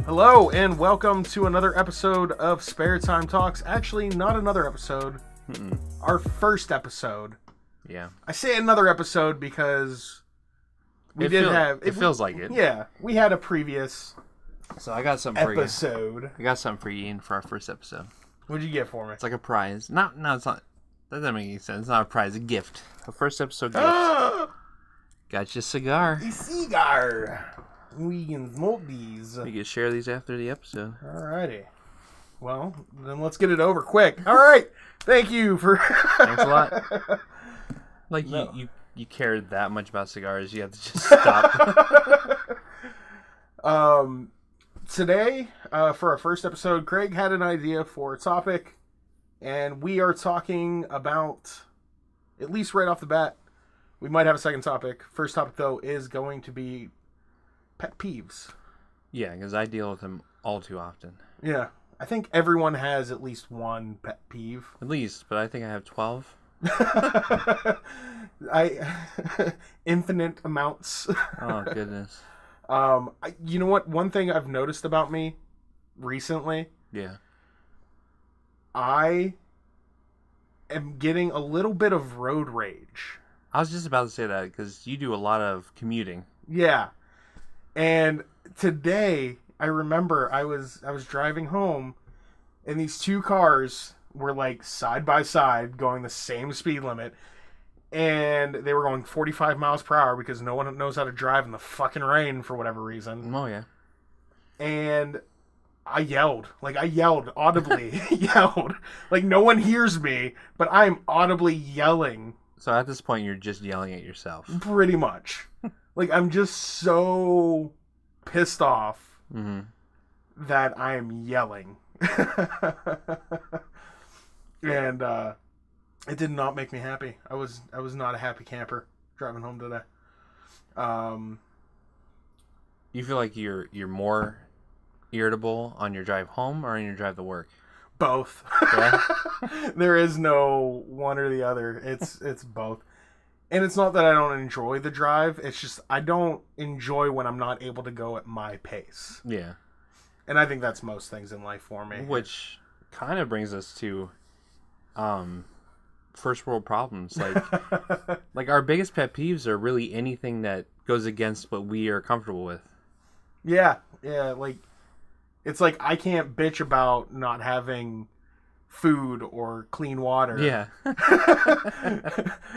Hello and welcome to another episode of Spare Time Talks. Actually, not another episode. Our first episode. Yeah. I say another episode because it feels like it. Yeah, we had a previous So I got something episode. for you. I got something for you, Ian, for our first episode. What'd you get for me? It's like a prize. No, it's not. That doesn't make any sense. It's not a prize. A gift. A first episode gift. Got you a cigar. A cigar. We can smoke these. We can share these after the episode. Alrighty. Well, then let's get it over quick. All right. Thank you for. Thanks a lot. Like No. you cared that much about cigars, you have to just stop. Today, for our first episode, Craig had an idea for a topic, and we are talking about, at least right off the bat, we might have a second topic. First topic, though, is going to be pet peeves. Yeah, because I deal with them all too often. Yeah. I think everyone has at least one pet peeve. At least, but I think I have 12. Infinite amounts. Oh, goodness. You know what? One thing I've noticed about me recently, Yeah. I am getting a little bit of road rage. I was just about to say that because you do a lot of commuting. Yeah. And today, I remember I was driving home, and these two cars were like side by side going the same speed limit, and they were going 45 miles per hour because no one knows how to drive in the fucking rain for whatever reason. Oh, yeah. And I yelled audibly. Yelled. Like, no one hears me, but I'm audibly yelling. So at this point, you're just yelling at yourself. Pretty much. Like, I'm just so pissed off that I'm yelling. And it did not make me happy. I was not a happy camper driving home today. You feel like you're more irritable on your drive home or on your drive to work? Both. Yeah? There is no one or the other. It's both. And it's not that I don't enjoy the drive. It's just I don't enjoy when I'm not able to go at my pace. Yeah. And I think that's most things in life for me. Which kind of brings us to first world problems. Like our biggest pet peeves are really anything that goes against what we are comfortable with. Yeah. Like, it's like I can't bitch about not having food or clean water. Yeah.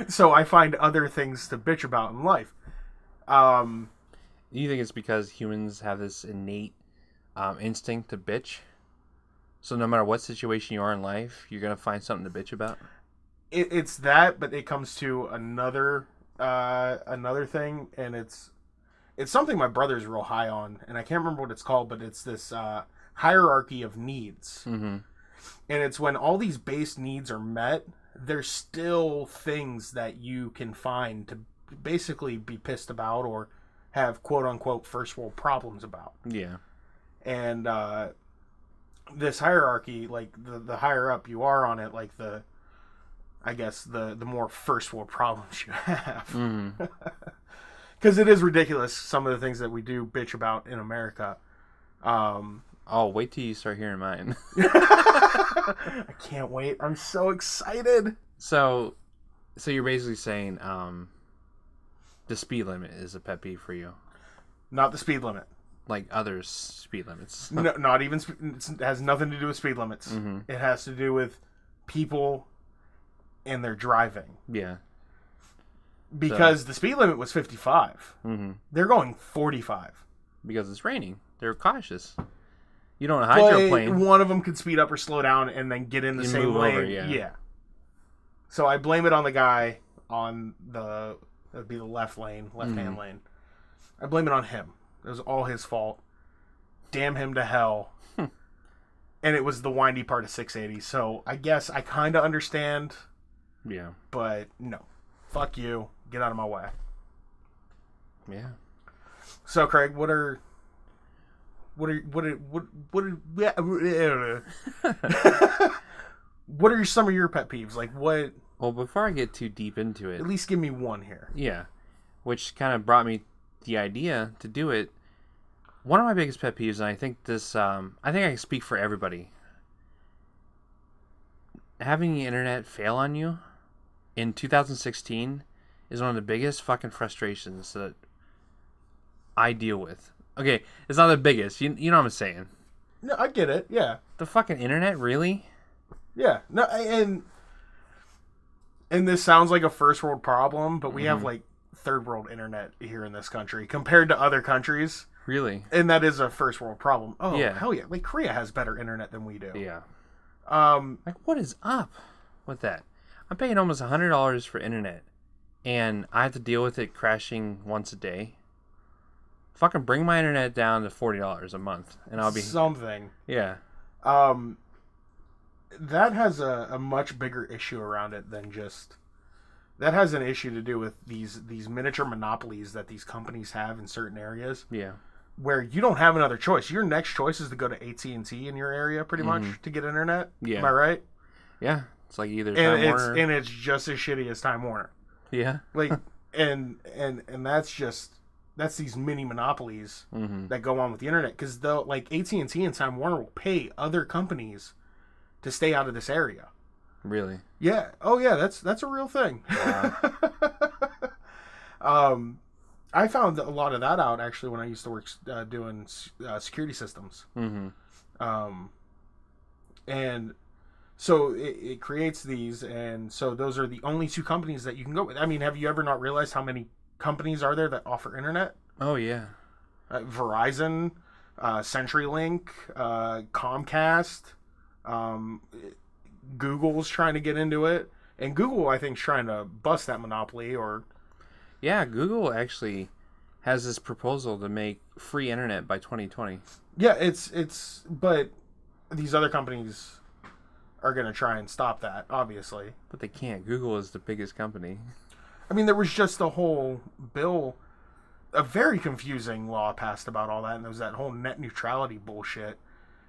So I find other things to bitch about in life. You think it's because humans have this innate instinct to bitch? So no matter what situation you are in life, you're going to find something to bitch about? It's that, but it comes to another thing, and it's something my brother's real high on, and I can't remember what it's called, but it's this hierarchy of needs. Mm-hmm. And it's when all these base needs are met, there's still things that you can find to basically be pissed about or have quote-unquote first world problems about. Yeah. And this hierarchy, like, the higher up you are on it, like, the more first world problems you have. Because it is ridiculous, some of the things that we do bitch about in America. Oh, wait till you start hearing mine. I can't wait. I'm so excited. So you're basically saying the speed limit is a pet peeve for you? Not the speed limit. Like others' speed limits? No, not even. It has nothing to do with speed limits. It has to do with people and their driving. Yeah. Because the speed limit was 55. They're going 45. Because it's raining. They're cautious. You don't hydroplane. One of them could speed up or slow down and then get in the same lane. Over, yeah. So I blame it on the guy on that'd be the left-hand lane. I blame it on him. It was all his fault. Damn him to hell. And it was the windy part of 680. So I guess I kind of understand. Yeah. But no. Fuck you. Get out of my way. Yeah. So Craig, what are some of your pet peeves? Like, what? Well, before I get too deep into it, At least give me one here. yeah, which kind of brought me the idea to do it. One of my biggest pet peeves, and I think this, I think I can speak for everybody. Having the internet fail on you in 2016 is one of the biggest fucking frustrations that I deal with. Okay, it's not the biggest. You know what I'm saying? No, I get it. Yeah, The fucking internet, really? yeah. No, and this sounds like a first world problem, but we have Mm-hmm. like third world internet here in this country compared to other countries, Really? and that is a first world problem. Oh Yeah. hell yeah! Like Korea has better internet than we do. Yeah. Um, Like, what is up with that? I'm paying almost $100 for internet, and I have to deal with it crashing once a day. Fucking bring my internet down to $40 a month, and I'll be something. yeah. Um, that has a much bigger issue around it than just that has an issue to do with these miniature monopolies that these companies have in certain areas Yeah. where you don't have another choice. Your next choice is to go to AT&T in your area pretty much to get internet. Yeah. Am I right? Yeah. It's like either And Time it's Warner. and it's just as shitty as Time Warner. Yeah. Like and that's these mini monopolies that go on with the internet because they'll like AT&T and Time Warner will pay other companies to stay out of this area. Really? Yeah. Oh yeah, that's a real thing. Wow. I found a lot of that out actually when I used to work doing security systems. Mm-hmm. Um, and so it creates these, and so those are the only two companies that you can go with. I mean, have you ever not realized how many companies are there that offer internet? Oh yeah. Verizon, CenturyLink, Comcast, um, Google's trying to get into it, and Google I think is trying to bust that monopoly. Or Yeah. Google actually has this proposal to make free internet by 2020. yeah, it's but these other companies are going to try and stop that, obviously. But they can't. Google is the biggest company. I mean, there was just a whole bill, a very confusing law passed about all that, and there was that whole net neutrality bullshit.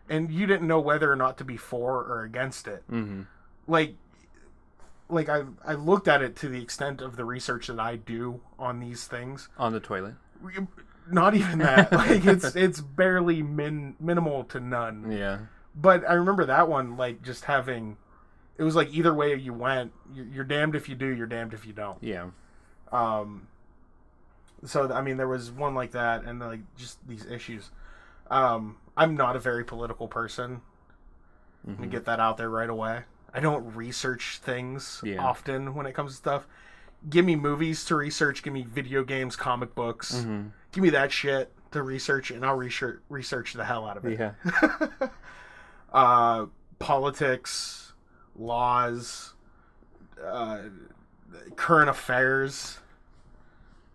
And you didn't know whether or not to be for or against it. Mm-hmm. Like, I looked at it to the extent of the research that I do on these things. On the toilet. Not even that. Like, it's barely minimal to none. Yeah. But I remember that one, like, just having... It was like either way you went, you're damned if you do, you're damned if you don't. Yeah. So, I mean, there was one like that, and, like, just these issues. I'm not a very political person. Let me get that out there right away. I don't research things often when it comes to stuff. Give me movies to research. Give me video games, comic books. Give me that shit to research, and I'll research the hell out of it. Yeah. Politics, laws, current affairs.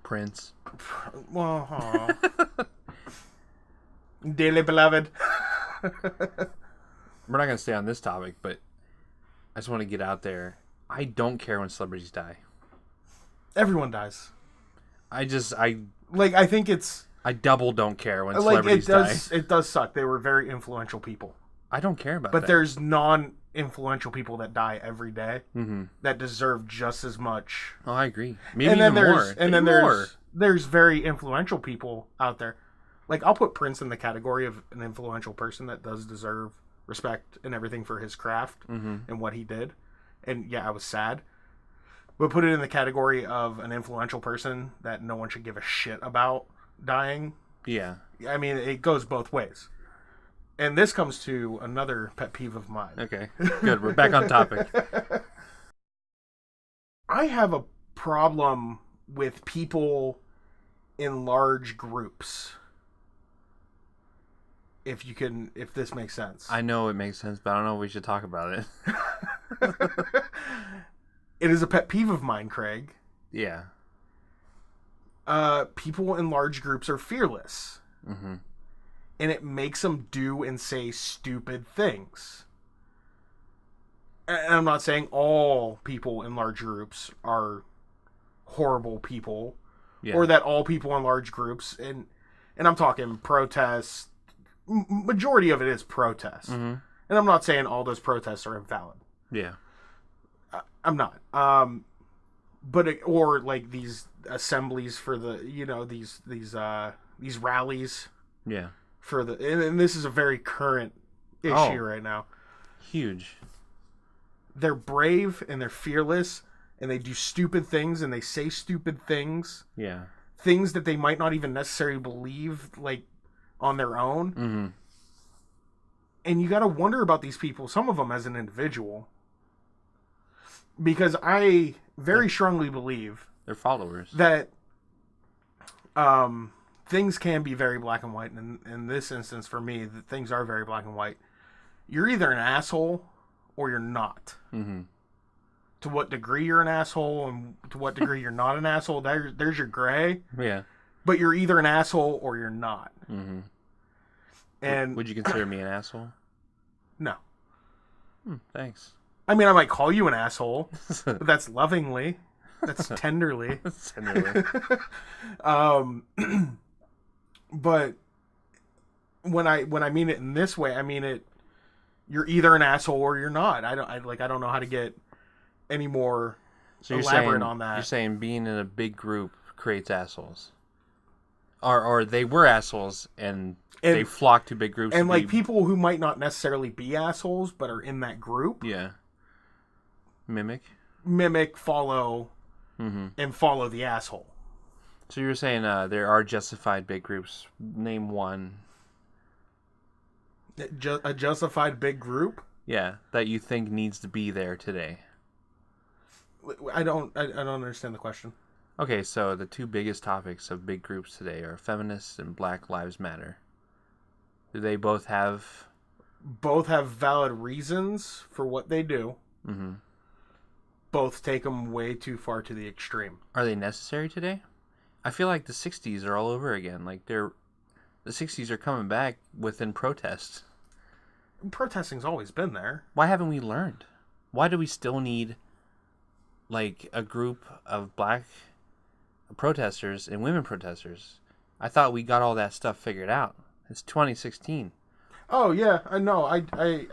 Prince. Well, dearly beloved. We're not going to stay on this topic, but I just want to get out there. I don't care when celebrities die. Everyone dies. I think it's double don't care when like celebrities die. It does suck. They were very influential people. I don't care about But that. there's non-influential people that die every day that deserve just as much. Oh, I agree. Maybe And then even more. there's very influential people out there. Like, I'll put Prince in the category of an influential person that does deserve respect and everything for his craft and what he did. And yeah, I was sad. But put it in the category of an influential person that no one should give a shit about dying. Yeah. I mean, it goes both ways. And this comes to another pet peeve of mine. Okay. Good. We're back on topic. I have a problem with people in large groups. If this makes sense. I know it makes sense, but I don't know if we should talk about it. It is a pet peeve of mine, Craig. Yeah. People in large groups are fearless. And it makes them do and say stupid things. And I'm not saying all people in large groups are horrible people. Yeah. Or that all people in large groups, and I'm talking protests, majority of it is protests. And I'm not saying all those protests are invalid. Yeah. I'm not. But or like these assemblies for the these rallies Yeah. And this is a very current issue right now. Huge. They're brave and they're fearless and they do stupid things and they say stupid things. Yeah. Things that they might not even necessarily believe, like, on their own. Mm-hmm. And you got to wonder about these people, some of them as an individual. Because I very strongly believe they're followers. That things can be very black and white. And in this instance, for me, things are very black and white. You're either an asshole or you're not. Mm-hmm. To what degree you're an asshole and to what degree you're not an asshole, there's your gray. Yeah. But you're either an asshole or you're not. Mm-hmm. And would you consider me an asshole? No. Thanks. I mean, I might call you an asshole, but that's lovingly. That's tenderly. Tenderly. But when I mean it in this way, I mean it. You're either an asshole or you're not. I don't know how to get any more elaborate on that. You're saying being in a big group creates assholes, or they were assholes and they flock to big groups. And like people who might not necessarily be assholes but are in that group. Yeah. Mimic, follow, and follow the asshole. So you're saying there are justified big groups. Name one. A justified big group? Yeah, that you think needs to be there today. I don't understand the question. Okay, so the two biggest topics of big groups today are feminists and Black Lives Matter. Do they both have... Both have valid reasons for what they do. Mm-hmm. Both take them way too far to the extreme. Are they necessary today? I feel like the 60s are all over again. Like the 60s are coming back within protests. Protesting's always been there. Why haven't we learned? Why do we still need like a group of black protesters and women protesters? I thought we got all that stuff figured out. It's 2016. Oh yeah, no, I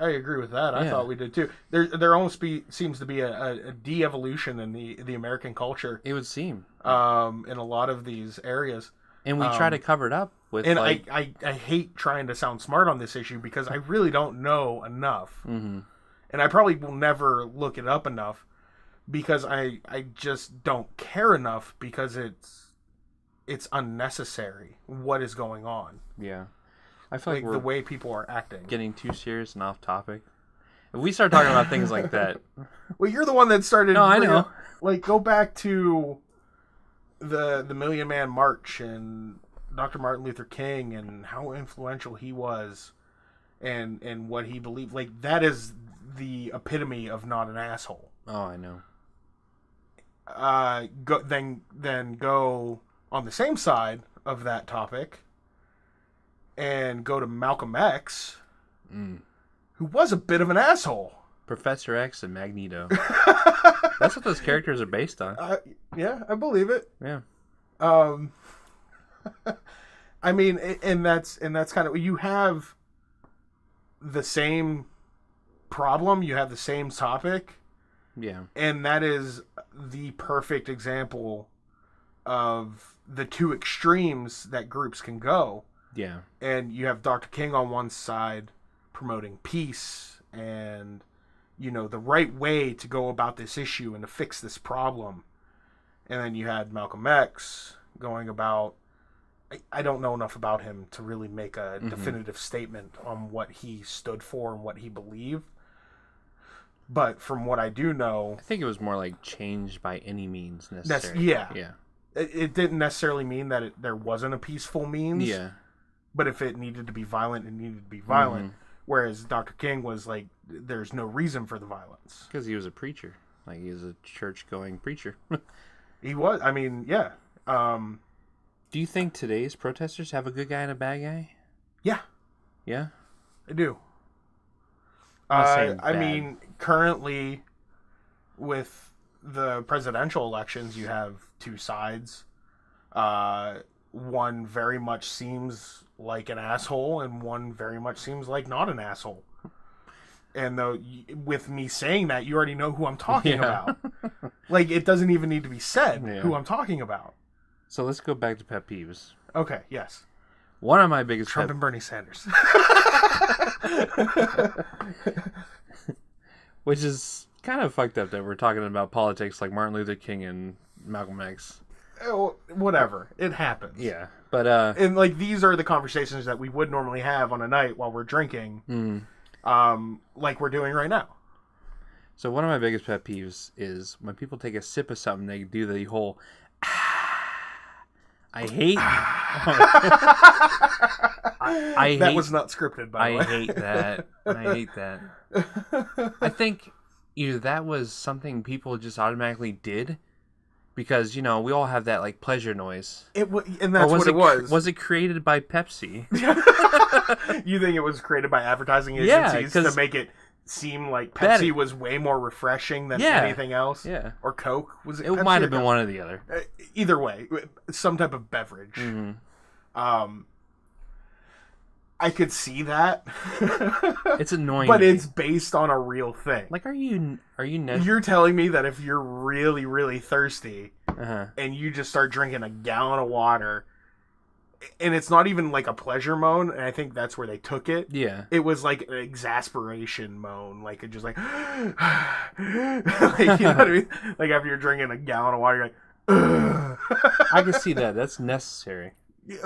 agree with that. I thought we did too. There almost seems to be a de-evolution in the American culture. It would seem. In a lot of these areas. And we try to cover it up with. And I hate trying to sound smart on this issue because I really don't know enough. Mm-hmm. And I probably will never look it up enough because I just don't care enough because it's unnecessary what is going on. Yeah. I feel like we're the way people are acting. Getting too serious and off topic. If we start talking about things like that. Well, you're the one that started. No, I know. Like, go back to the Million Man March and Dr. Martin Luther King and how influential he was and what he believed. Like, that is the epitome of not an asshole. Oh, I know. Then go on the same side of that topic and go to Malcolm X, who was a bit of an asshole. Professor X and Magneto. That's what those characters are based on. Yeah, I believe it. Yeah. I mean, and that's kind of, you have the same problem, you have the same topic. Yeah. And that is the perfect example of the two extremes that groups can go. Yeah. And you have Dr. King on one side promoting peace and, you know, the right way to go about this issue and to fix this problem. And then you had Malcolm X going about, I don't know enough about him to really make a definitive statement on what he stood for and what he believed. But from what I do know... I think it was more like change by any means necessary. Yeah. It didn't necessarily mean that there wasn't a peaceful means. Yeah. But if it needed to be violent, it needed to be violent. Whereas Dr. King was like, there's no reason for the violence. Because he was a preacher. Like, he was a church-going preacher. He was. I mean, yeah. Do you think today's protesters have a good guy and a bad guy? Yeah. Yeah? I do. I mean, currently, with the presidential elections, you have two sides. One very much seems like an asshole, and one very much seems like not an asshole. And though, with me saying that, you already know who I'm talking about. Like, it doesn't even need to be said who I'm talking about. So let's go back to pet peeves. Okay, yes. One of my biggest Trump and Bernie Sanders. Which is kind of fucked up that we're talking about politics like Martin Luther King and Malcolm X. Whatever. It happens. Yeah. But and like these are the conversations that we would normally have on a night while we're drinking. Like we're doing right now. So one of my biggest pet peeves is when people take a sip of something, they do the whole I hate that was not scripted, by the way. I hate that. I hate that. I think either that was something people just automatically did because, you know, we all have that like pleasure noise. And that's what it was. Was it created by Pepsi? You think it was created by advertising agencies to make it seem like Pepsi was way more refreshing than anything else? Yeah. Or Coke? Was it? It might have been one or the other. Either way, some type of beverage. I could see that. It's annoying, but it's based on a real thing. Like, You're telling me that if you're really, really thirsty and you just start drinking a gallon of water, and it's not even like a pleasure moan, and I think that's where they took it. Yeah, it was like an exasperation moan, like it just like, like, you know what I mean? Like after you're drinking a gallon of water, you're like, I can see that. That's necessary.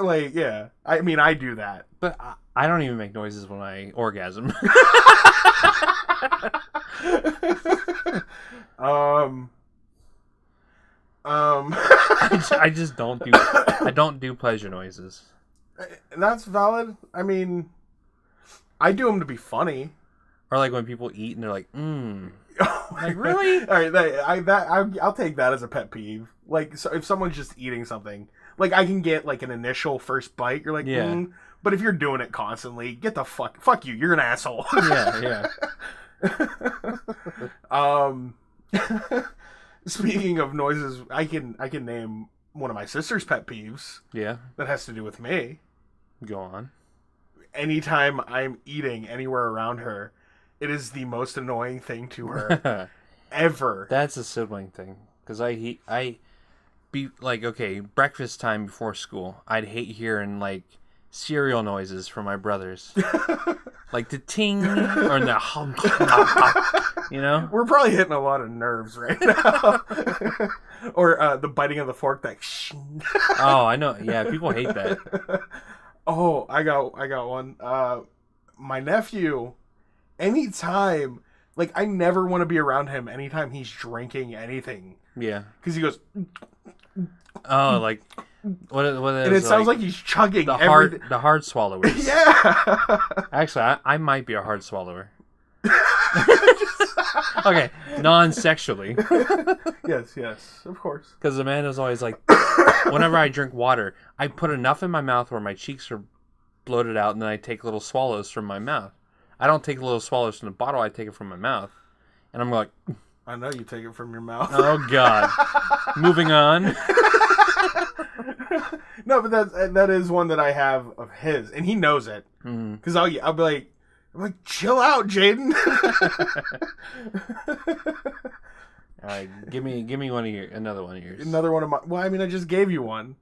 Like, yeah. I mean, I do that. But I don't even make noises when I orgasm. I just don't do. I don't do pleasure noises. That's valid. I mean, I do them to be funny. Or like when people eat and they're like, like, really? All right, I'll take that as a pet peeve. Like, so if someone's just eating something, like I can get like an initial first bite. You're like, but if you're doing it constantly, get the fuck you. You're an asshole. Yeah. Speaking of noises, I can name one of my sister's pet peeves. Yeah. That has to do with me. Go on. Anytime I'm eating anywhere around her, it is the most annoying thing to her ever. That's a sibling thing. Because I be like, okay, breakfast time before school, I'd hate hearing like cereal noises from my brothers. Like the ting or the hum, you know? We're probably hitting a lot of nerves right now. Or the biting of the fork, that oh, I know. Yeah, people hate that. Oh, I got one. My nephew, anytime, like I never want to be around him anytime he's drinking anything. Yeah. Because he goes... Oh, like... What and it sounds like he's chugging the hard swallowers. Yeah. Actually, I might be a hard swallower. Okay, non-sexually. Yes, of course. Because Amanda's always like, whenever I drink water, I put enough in my mouth where my cheeks are bloated out, and then I take little swallows from my mouth. I don't take little swallows from the bottle, I take it from my mouth. And I'm like... I know you take it from your mouth. Oh, God. Moving on. No, but that is one that I have of his, and he knows it. Because I'll be like, chill out, Jaden. All right, give me another one of yours. Another one of my. Well, I mean, I just gave you one.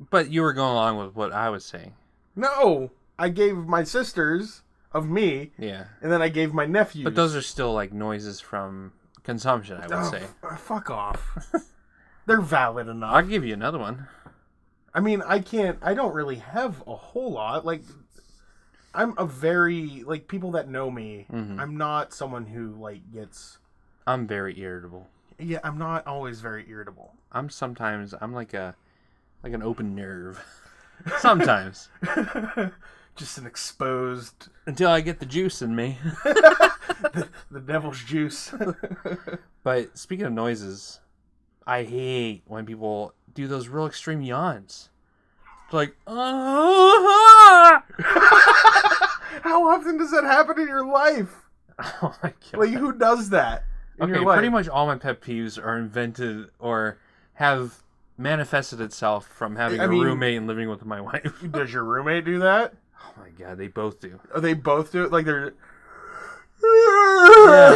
But you were going along with what I was saying. No, I gave my sisters of me. Yeah. And then I gave my nephews. But those are still like noises from consumption, I would say. Fuck off. They're valid enough. I'll give you another one. I mean, I don't really have a whole lot. Like, I'm a very, like, people that know me, I'm not someone who, like, gets... I'm very irritable. Yeah, I'm not always very irritable. I'm like an open nerve. Sometimes. Just an exposed... Until I get the juice in me. the devil's juice. But speaking of noises, I hate when people do those real extreme yawns. Like, How often does that happen in your life? Oh my God. Like, who does that in your life? Pretty much all my pet peeves are invented or have manifested itself from having a roommate and living with my wife. Does your roommate do that? Oh my God, they both do. Oh, they both do it? Like, they're... Yeah.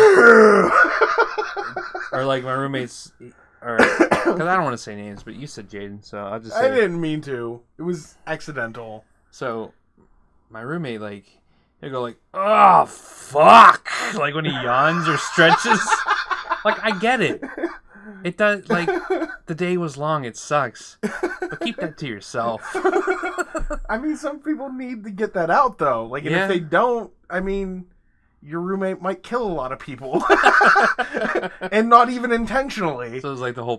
Or like my roommates... Because I don't want to say names, but you said Jaden, so I'll just say... I didn't mean to. It was accidental. So my roommate, like, he'll go like, "Oh fuck!" Like when he yawns or stretches. Like I get it. It does. Like the day was long. It sucks. But keep that to yourself. I mean, some people need to get that out though. Like, and if they don't, I mean, your roommate might kill a lot of people, and not even intentionally. So it's like the whole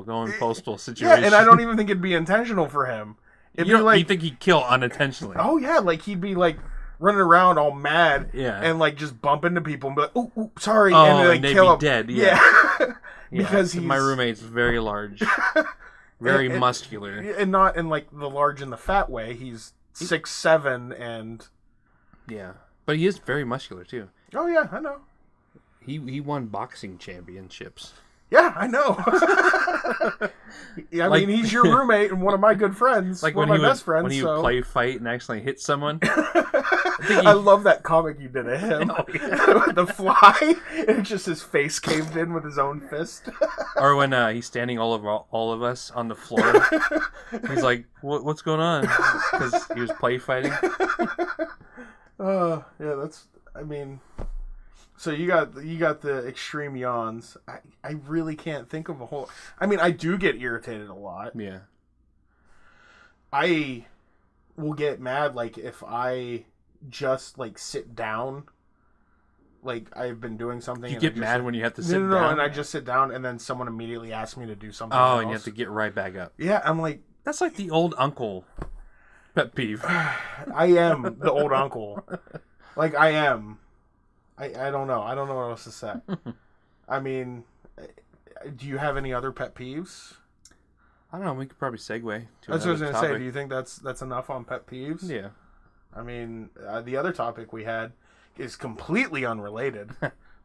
going postal situation. Yeah, and I don't even think it'd be intentional for him. It'd be like, you think he'd kill unintentionally? Oh yeah, like he'd be like running around all mad, yeah, and like just bump into people and be like, "Ooh, sorry," oh, and like they'd kill be him. Dead. Yeah, because my roommate's very large, very muscular, and not in like the large and the fat way. He's 6'7" and yeah, but he is very muscular too. Oh yeah, I know. He won boxing championships. Yeah, I know. I mean, he's your roommate and one of my good friends. Like one of my best friends. When he would play fight and accidentally hit someone. I love that comic you did of him. Oh, yeah. With the fly. And just his face caved in with his own fist. Or when he's standing all of us on the floor. He's like, what's going on? Because he was play fighting. Yeah, that's... I mean... So you got the extreme yawns. I really can't think of a whole... I mean, I do get irritated a lot. Yeah. I will get mad, like, if I just, like, sit down. Like, I've been doing something... You get mad when you have to sit down? No, and I just sit down, and then someone immediately asks me to do something else. And you have to get right back up. Yeah, I'm like... That's like the old uncle pet peeve. I am the old uncle. Like, I am... I don't know. I don't know what else to say. I mean, do you have any other pet peeves? I don't know. We could probably segue to That's what I was going to topic. say. Do you think that's enough on pet peeves? Yeah. I mean, the other topic we had is completely unrelated.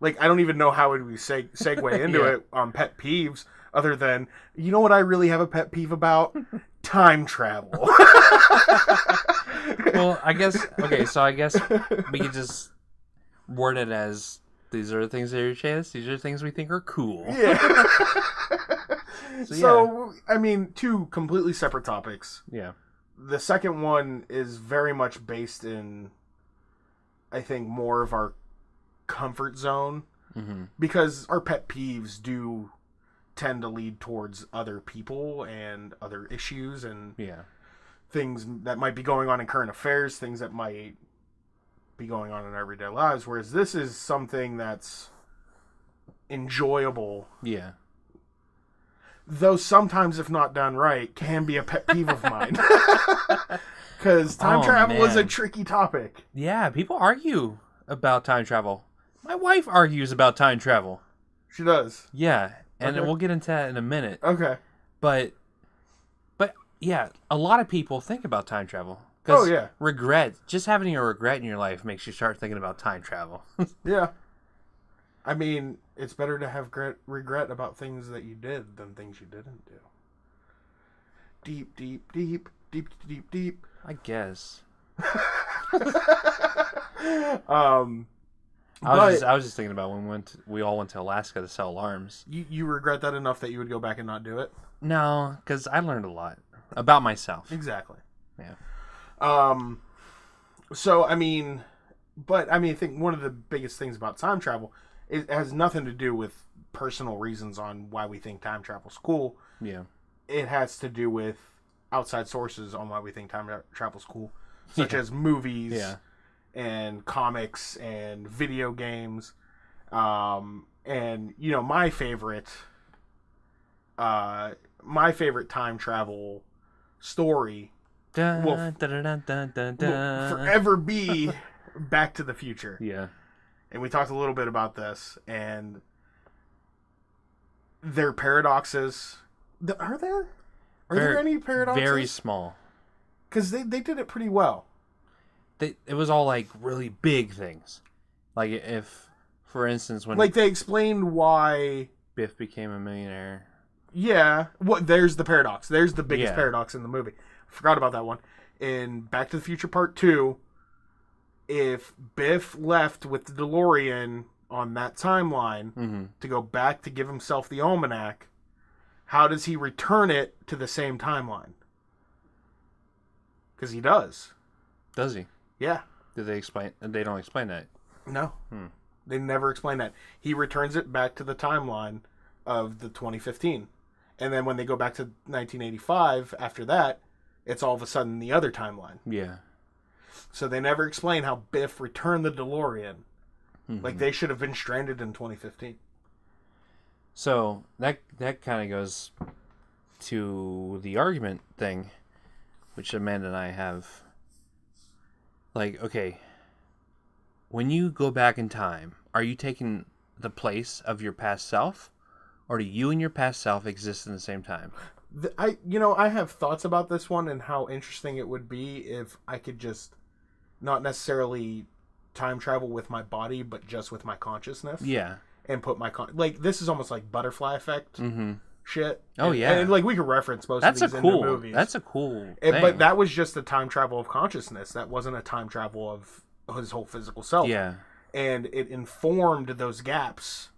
Like, I don't even know how would we segue into it on pet peeves other than, you know what I really have a pet peeve about? Time travel. Well, I guess we could just word it as, these are the things that irritate us, these are the things we think are cool. Yeah. So, I mean, two completely separate topics. Yeah. The second one is very much based in, I think, more of our comfort zone. Mm-hmm. Because our pet peeves do tend to lead towards other people and other issues and things that might be going on in current affairs, things that might be going on in everyday lives, whereas this is something that's enjoyable. Yeah. Though sometimes, if not done right, can be a pet peeve of mine. Because time travel is a tricky topic. Yeah, people argue about time travel. My wife argues about time travel. She does. Yeah, and we'll get into that in a minute. Okay. But yeah, a lot of people think about time travel. Oh, yeah. Regret. Just having a regret in your life makes you start thinking about time travel. Yeah. I mean, it's better to have regret about things that you did than things you didn't do. Deep, deep, deep, deep, deep, deep. I guess. I was just thinking about when we all went to Alaska to sell alarms. You regret that enough that you would go back and not do it? No, because I learned a lot about myself. Exactly. Yeah. So, I mean, I think one of the biggest things about time travel, it has nothing to do with personal reasons on why we think time travel's cool. Yeah. It has to do with outside sources on why we think time travel's cool, such as movies and comics and video games. And, you know, my favorite time travel story will forever be Back to the Future. Yeah. And we talked a little bit about this, and their paradoxes. Are there? Are there any paradoxes? Very small. Because they did it pretty well. It was all like really big things. Like if, for instance, when they explained why Biff became a millionaire. Yeah. There's the paradox. There's the biggest paradox in the movie. Forgot about that one. In Back to the Future Part 2, if Biff left with the DeLorean on that timeline to go back to give himself the almanac, how does he return it to the same timeline? Because he does. Does he? Yeah. Did they explain? They don't explain that. No. They never explain that. He returns it back to the timeline of the 2015. And then when they go back to 1985, after that, it's all of a sudden the other timeline. Yeah. So they never explain how Biff returned the DeLorean. Mm-hmm. Like, they should have been stranded in 2015. So that kind of goes to the argument thing, which Amanda and I have. Like, okay, when you go back in time, are you taking the place of your past self, or do you and your past self exist in the same time? I have thoughts about this one and how interesting it would be if I could just not necessarily time travel with my body, but just with my consciousness. Yeah. And put my like, this is almost like butterfly effect shit. Oh, and, yeah. And like, we could reference most of these in the movies. That's a cool thing. But that was just a time travel of consciousness. That wasn't a time travel of his whole physical self. Yeah. And it informed those gaps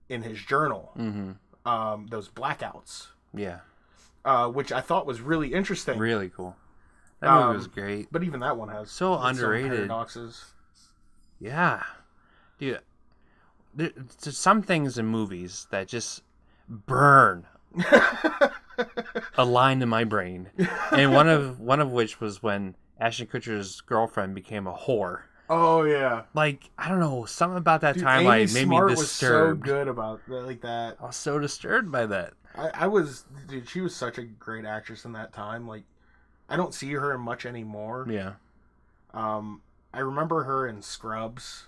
in his journal. Those blackouts. Yeah. Which I thought was really interesting. Really cool. That movie was great. But even that one has so underrated paradoxes. Yeah. Dude, there's some things in movies that just burn a line in my brain. And one of which was when Ashton Kutcher's girlfriend became a whore. Oh yeah. Like, I don't know, something about that timeline made me disturbed. Was so good about like that. I was so disturbed by that. I was, dude, she was such a great actress in that time. Like, I don't see her in much anymore. Yeah. I remember her in Scrubs.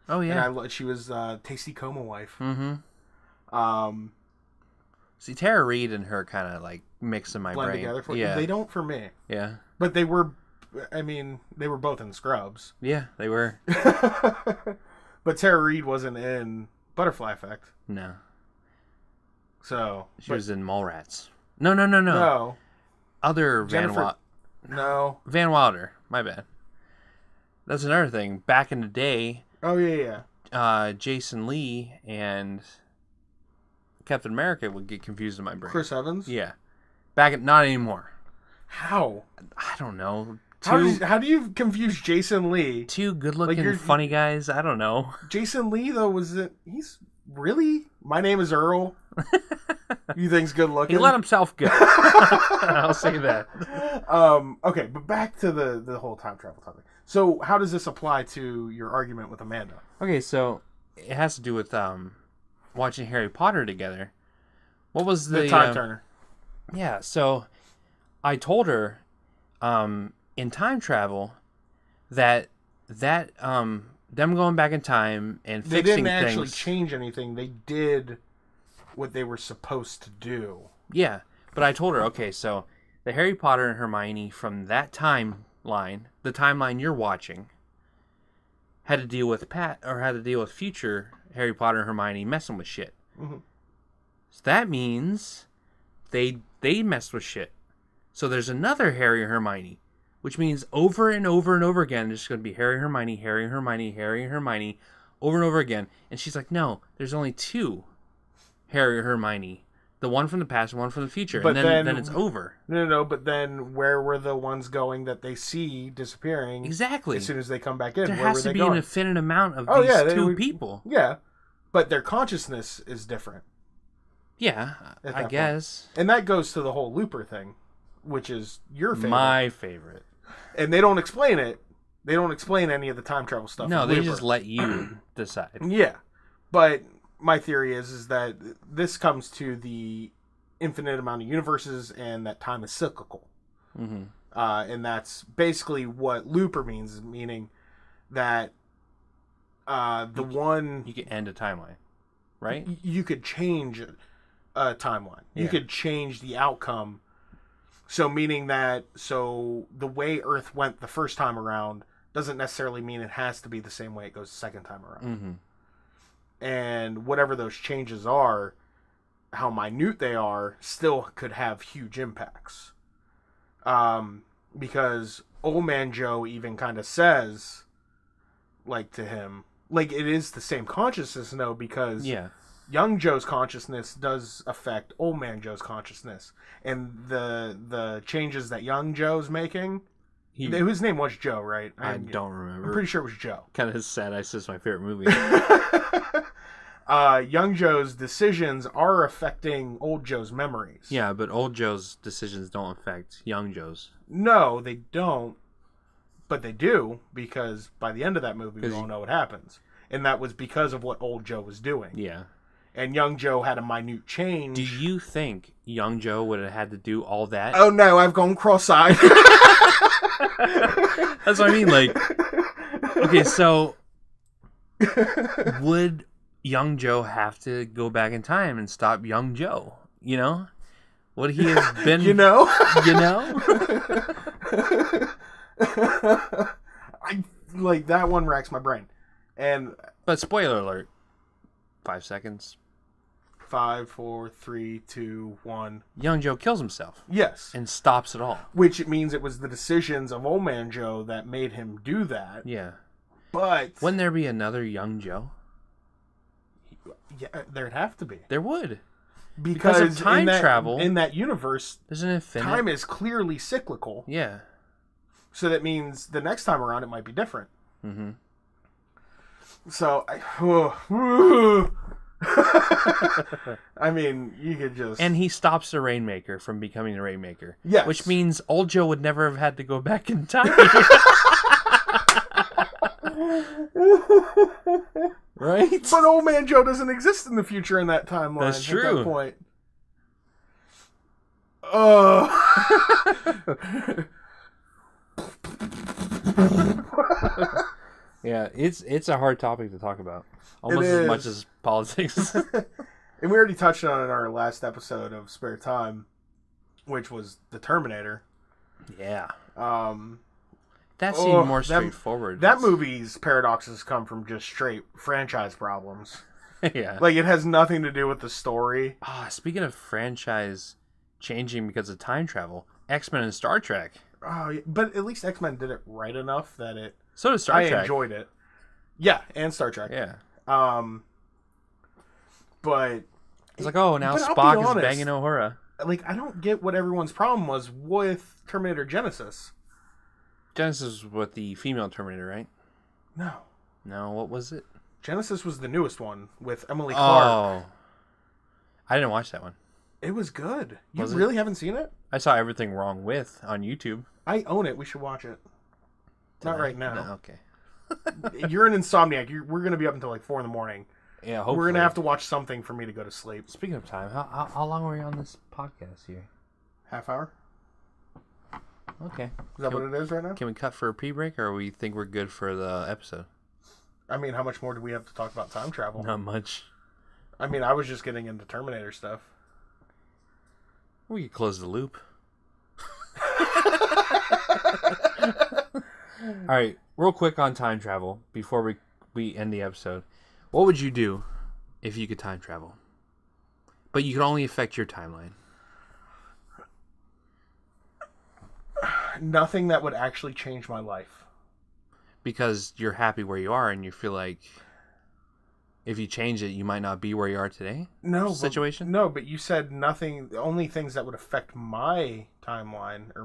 Oh yeah. And she was Tasty Coma wife. See, Tara Reid and her kind of like mix in my blend brain. Together Yeah. They don't for me. Yeah. But they were, I mean, they were both in Scrubs. Yeah, they were. But Tara Reid wasn't in Butterfly Effect. No. So she was in Mallrats. No. Other Van Wilder. My bad. That's another thing. Back in the day. Oh yeah. Jason Lee and Captain America would get confused in my brain. Chris Evans. Yeah. Not anymore. How? I don't know. How do you confuse Jason Lee? Two good-looking, funny guys. I don't know. Jason Lee though he's really. My name is Earl. You think's good looking? He let himself go. I'll say that. Okay, but back to the whole time travel topic. So, how does this apply to your argument with Amanda? Okay, so it has to do with watching Harry Potter together. What was the Time Turner? Yeah, so I told her in time travel that them going back in time and fixing things. They didn't actually change anything. They did what they were supposed to do. Yeah, but I told her, okay, so the Harry Potter and Hermione from that timeline, the timeline you're watching, had to deal with future Harry Potter and Hermione messing with shit. So that means they messed with shit. So there's another Harry and Hermione, which means over and over and over again, there's going to be Harry, Hermione, Harry, Hermione, Harry, Hermione, over and over again. And she's like, no, there's only two Harry or Hermione. The one from the past and one from the future. But and then it's over. No, but then where were the ones going that they see disappearing? Exactly. As soon as they come back in. There has to be an infinite amount of these two people. Yeah. But their consciousness is different. Yeah, I guess. And that goes to the whole Looper thing, which is your favorite. My favorite. And they don't explain it. They don't explain any of the time travel stuff. No, they just let you decide. Yeah. But my theory is that this comes to the infinite amount of universes and that time is cyclical. And that's basically what Looper means, meaning that you can end a timeline, right? You could change a timeline. Yeah. You could change the outcome. So meaning that, the way Earth went the first time around doesn't necessarily mean it has to be the same way it goes the second time around. And whatever those changes are, how minute they are, still could have huge impacts. Because Old Man Joe even kind of says, like, to him, like, it is the same consciousness, no, because Young Joe's consciousness does affect Old Man Joe's consciousness. And the changes that Young Joe's making His name was Joe, right? I don't remember. I'm pretty sure it was Joe. Kind of sad. I said it's my favorite movie. Young Joe's decisions are affecting old Joe's memories. Yeah, but old Joe's decisions don't affect young Joe's. No, they don't. But they do, because by the end of that movie, we all know what happens. And that was because of what old Joe was doing. Yeah. And young Joe had a minute change. Do you think young Joe would have had to do all that? Oh no, I've gone cross-eyed. That's what I mean. Like, okay, so would young Joe have to go back in time and stop young Joe? You know? Would he have been... You know? You know? That one racks my brain. But spoiler alert. 5 seconds. 5, 4, 3, 2, 1. Young Joe kills himself. Yes. And stops it all. Which it means it was the decisions of Old Man Joe that made him do that. Yeah. But... Wouldn't there be another young Joe? Yeah, there'd have to be. There would. Because of time travel. In that universe, there's an infinite... time is clearly cyclical. Yeah. So that means the next time around it might be different. Mm-hmm. So, I mean, you could just... And he stops the Rainmaker from becoming the Rainmaker. Yes. Which means old Joe would never have had to go back in time. Right? But Old Man Joe doesn't exist in the future in that timeline. That's true. At that point. Oh. Yeah, it's a hard topic to talk about. Almost as much as politics. And we already touched on it in our last episode of Spare Time, which was the Terminator. Yeah. That seemed more straightforward. That movie's paradoxes come from just straight franchise problems. Yeah. Like, it has nothing to do with the story. Speaking of franchise changing because of time travel, X-Men and Star Trek. Oh, yeah, but at least X-Men did it right enough that it... So did Star Trek. I enjoyed it. Yeah, and Star Trek. Yeah. But... It's like, oh, now Spock is banging Uhura. Like, I don't get what everyone's problem was with Terminator Genesis. Genesis was with the female Terminator, right? No. No, what was it? Genesis was the newest one with Emily Clark. Oh. I didn't watch that one. It was good. You Was really haven't seen it? I saw Everything Wrong With on YouTube. I own it. We should watch it. Not right now. No, okay. You're an insomniac. We're going to be up until like 4 in the morning. Yeah, hopefully. We're going to have to watch something for me to go to sleep. Speaking of time, how long were we on this podcast here? Half hour? Okay. Is that what it is right now? Can we cut for a pee break, or we think we're good for the episode? I mean, how much more do we have to talk about time travel? Not much. I mean, I was just getting into Terminator stuff. We could close the loop. All right, real quick on time travel before we end the episode. What would you do if you could time travel? But you could only affect your timeline. Nothing that would actually change my life. Because you're happy where you are and you feel like if you change it, you might not be where you are today? Situation? But you said nothing, only things that would affect my timeline or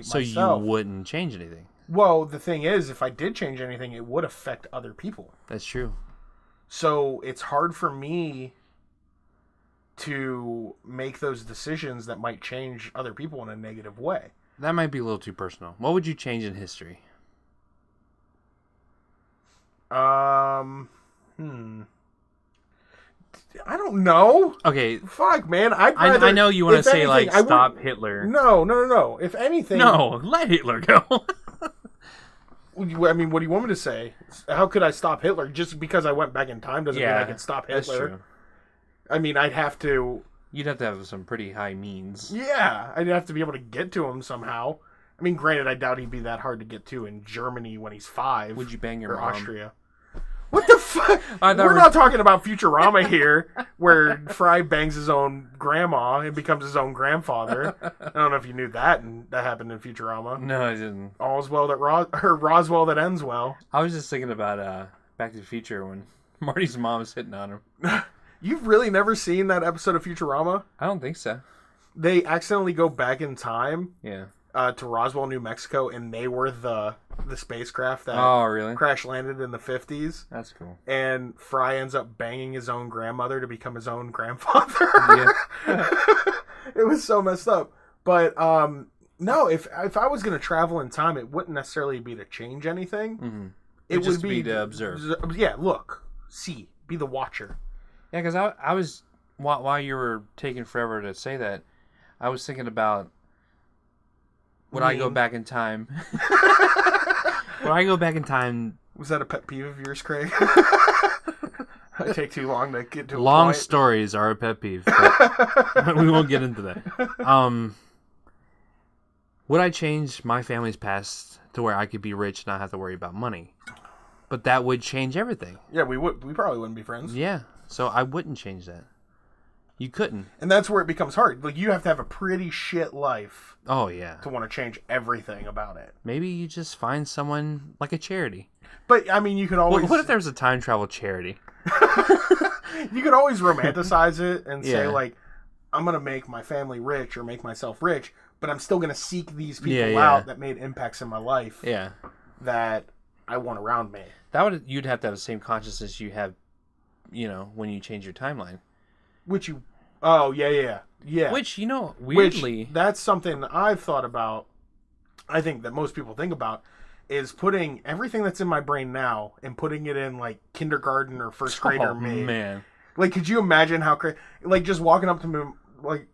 So myself. You wouldn't change anything? Well, the thing is, if I did change anything, it would affect other people. That's true. So it's hard for me to make those decisions that might change other people in a negative way. That might be a little too personal. What would you change in history? I don't know. Okay. Fuck, man. I know you want to say, like, stop Hitler. No. If anything... No, let Hitler go. I mean, what do you want me to say? How could I stop Hitler? Just because I went back in time doesn't mean I can stop Hitler. That's true. I mean, I'd have to... You'd have to have some pretty high means. Yeah, I'd have to be able to get to him somehow. I mean, granted, I doubt he'd be that hard to get to in Germany when he's 5. Would you bang your or mom? Austria. What the fuck? We're not talking about Futurama here, where Fry bangs his own grandma and becomes his own grandfather. I don't know if you knew that, and that happened in Futurama. No, I didn't. All's well that Roswell that ends well. I was just thinking about Back to the Future when Marty's mom is hitting on him. You've really never seen that episode of Futurama? I don't think so. They accidentally go back in time. Yeah. to Roswell, New Mexico, and they were the spacecraft that Oh, really? crash landed in the 50s. That's cool. And Fry ends up banging his own grandmother to become his own grandfather. Yeah. It was so messed up. But no, if I was going to travel in time, it wouldn't necessarily be to change anything. Mm-hmm. It would would be to observe. Yeah, look, see, be the watcher. Yeah, because I was, while you were taking forever to say that, I was thinking about would I go back in time? Would I go back in time? Was that a pet peeve of yours, Craig? I take too long to get to a Long point. stories are a pet peeve, but we won't get into that. Would I change my family's past to where I could be rich and not have to worry about money? But that would change everything. Yeah, we probably wouldn't be friends. Yeah, so I wouldn't change that. You couldn't. And that's where it becomes hard. Like, you have to have a pretty shit life. Oh, yeah. To want to change everything about it. Maybe you just find someone like a charity. But, I mean, you could always... What if there's a time travel charity? You could always romanticize it and say, like, I'm going to make my family rich or make myself rich, but I'm still going to seek these people out that made impacts in my life that I want around me. You'd have to have the same consciousness you have, when you change your timeline. Which you... Oh, yeah. Which, weirdly... That's something I've thought about, I think that most people think about, is putting everything that's in my brain now and putting it in, like, kindergarten or first grader me. Oh, man. Like, could you imagine how crazy... Like, just walking up to me...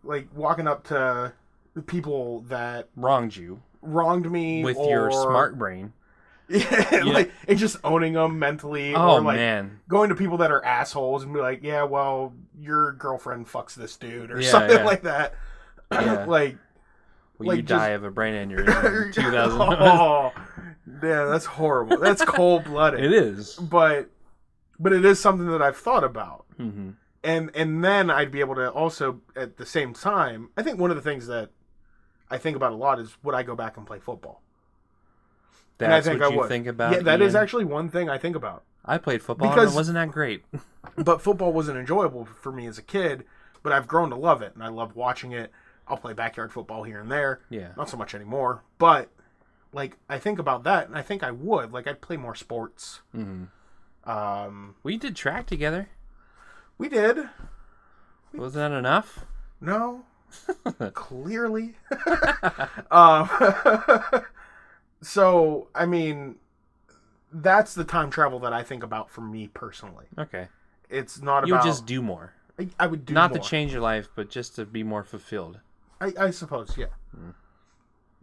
Like walking up to the people that... Wronged me. With your smart brain. Yeah, like, and just owning them mentally. Oh, or, like, man. Going to people that are assholes and be like, yeah, well, your girlfriend fucks this dude, or something like that. Yeah. Like, you die of a brain aneurysm in 2000. Oh, yeah, that's horrible. That's cold-blooded. It is. But it is something that I've thought about. Mm-hmm. And then I'd be able to also, at the same time, I think one of the things that I think about a lot is, would I go back and play football? That's what you think about? Yeah, that is actually one thing I think about. I played football and it wasn't that great. But football wasn't enjoyable for me as a kid, but I've grown to love it, and I love watching it. I'll play backyard football here and there. Yeah. Not so much anymore. But, like, I think about that, and I think I would. Like, I'd play more sports. Mm-hmm. We did track together. We did. Wasn't that enough? No. Clearly. So, I mean, that's the time travel that I think about for me personally. Okay. It's not about... You would just do more. I would do not more. To change your life, but just to be more fulfilled. I suppose, yeah.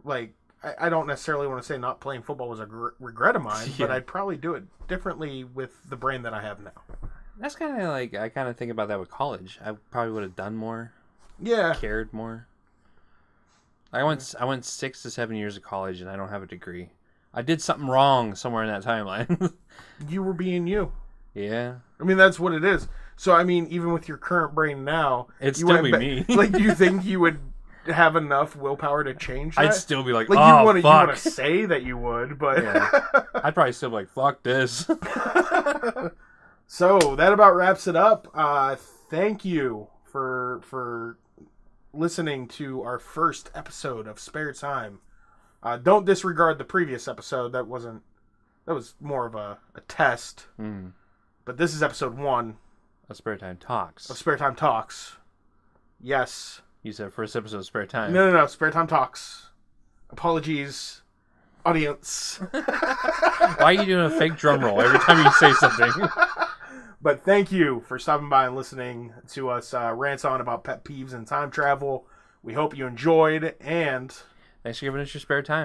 Like, I don't necessarily want to say not playing football was a regret of mine, but I'd probably do it differently with the brain that I have now. That's kind of like, I kind of think about that with college. I probably would have done more. Yeah. Cared more. I went 6 to 7 years of college and I don't have a degree. I did something wrong somewhere in that timeline. You were being you. Yeah. I mean, that's what it is. So, I mean, even with your current brain now... It'd still be me. Like, do you think you would have enough willpower to change that? I'd still be like, fuck. You want to say that you would, but... Yeah. I'd probably still be like, fuck this. So, that about wraps it up. Thank you for listening to our first episode of Spare Time. Don't disregard the previous episode. That was more of a test. Mm. But this is episode 1 of Spare Time Talks. Of Spare Time Talks. Yes. You said first episode of Spare Time. No. Spare Time Talks. Apologies, audience. Why are you doing a fake drum roll every time you say something? But thank you for stopping by and listening to us rant on about pet peeves and time travel. We hope you enjoyed, and... Thanks for giving us your spare time.